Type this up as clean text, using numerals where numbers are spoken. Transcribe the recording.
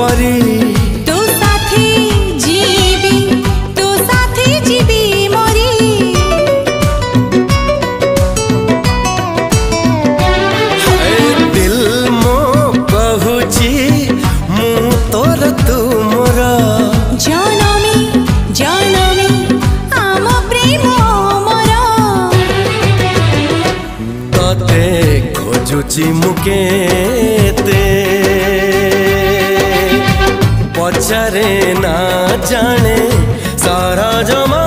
परी तो साथी जीवी मोरी दिल मो कहूची मु तोर तू मोर जनमी आम प्रेम मोर तते खोजुची मुके पचारे ना जाने सारा जमा